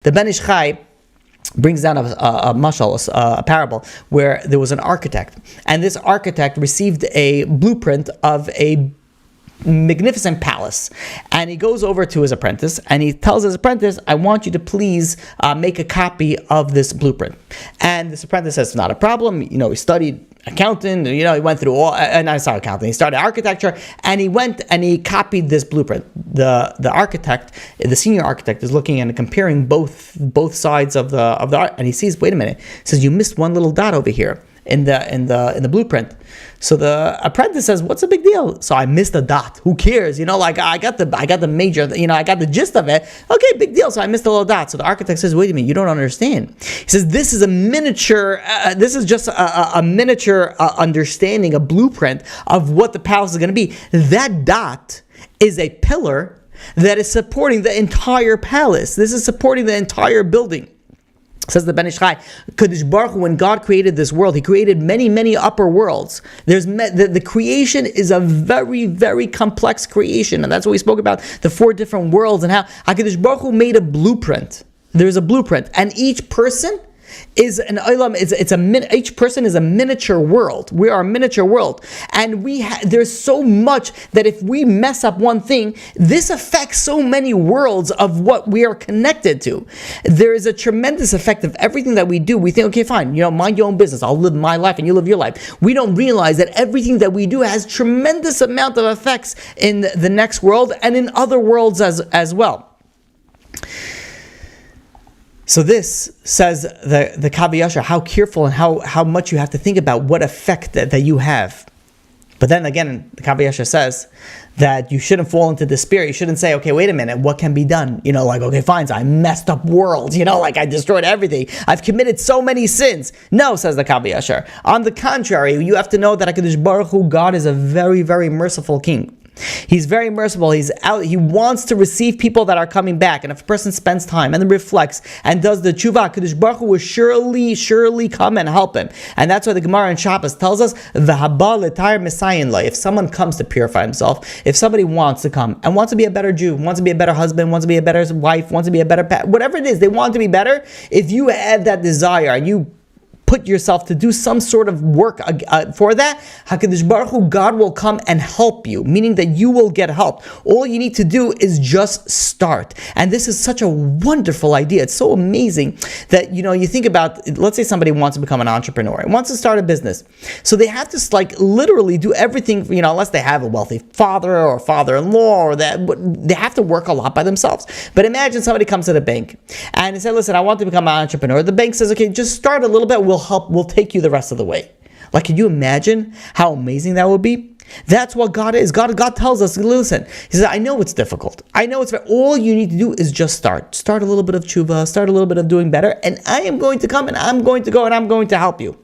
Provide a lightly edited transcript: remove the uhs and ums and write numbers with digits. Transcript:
The Ben Ish Chai brings down a mashal, a parable, where there was an architect, and this architect received a blueprint of a magnificent palace, and he goes over to his apprentice and he tells his apprentice, I want you to please make a copy of this blueprint. And this apprentice says, not a problem. He studied accounting, he went through all, and I saw accounting, he started architecture, and he went and he copied this blueprint. The architect, the senior architect, is looking and comparing both sides of the art, and he sees, wait a minute, he says, you missed one little dot over here in the blueprint. So the apprentice says, what's the big deal? So I missed a dot. Who cares? I got the major, I got the gist of it. Okay, big deal. So I missed a little dot. So the architect says, wait a minute, you don't understand. He says, this is a miniature, this is just a miniature understanding, a blueprint of what the palace is going to be. That dot is a pillar that is supporting the entire palace. This is supporting the entire building. Says the Ben Ish Chai, Kadosh Baruch Hu, when God created this world, He created many, many upper worlds. The creation is a very, very complex creation, and that's what we spoke about, the 4 different worlds, and how HaKadosh Baruch Hu made a blueprint. There's a blueprint, and each person is an olam. Each person is a miniature world. We are a miniature world, and there's so much that if we mess up one thing, this affects so many worlds of what we are connected to. There is a tremendous effect of everything that we do. We think, okay, fine, mind your own business. I'll live my life, and you live your life. We don't realize that everything that we do has tremendous amount of effects in the next world and in other worlds as well. So this says the Kav Yashar, how careful and how much you have to think about what effect that you have. But then again, the Kav Yashar says that you shouldn't fall into despair. You shouldn't say, okay, wait a minute, what can be done? Okay, fine, so I messed up worlds, I destroyed everything. I've committed so many sins. No, says the Kav Yashar. On the contrary, you have to know that HaKadosh Baruch Hu, God, is a very, very merciful king. He's very merciful. He wants to receive people that are coming back. And if a person spends time and reflects and does the tshuva, Kadosh Baruch Hu will surely come and help him. And that's why the Gemara in Shabbos tells us, if someone comes to purify himself, if somebody wants to come and wants to be a better Jew, wants to be a better husband, wants to be a better wife, wants to be a better pet, whatever it is, they want to be better. If you have that desire and you put yourself to do some sort of work for that, HaKadosh Baruch Hu, God will come and help you, meaning that you will get help. All you need to do is just start. And this is such a wonderful idea. It's so amazing that, you think about, let's say somebody wants to become an entrepreneur, wants to start a business. So they have to literally do everything, unless they have a wealthy father or father-in-law, or they have to work a lot by themselves. But imagine somebody comes to the bank and they say, listen, I want to become an entrepreneur. The bank says, okay, just start a little bit, we'll take you the rest of the way. Can you imagine how amazing that would be? That's what God is. God tells us, listen, He says, I know it's difficult. I know all you need to do is just start. Start a little bit of tshuva, start a little bit of doing better, and I am going to come and I'm going to go and I'm going to help you.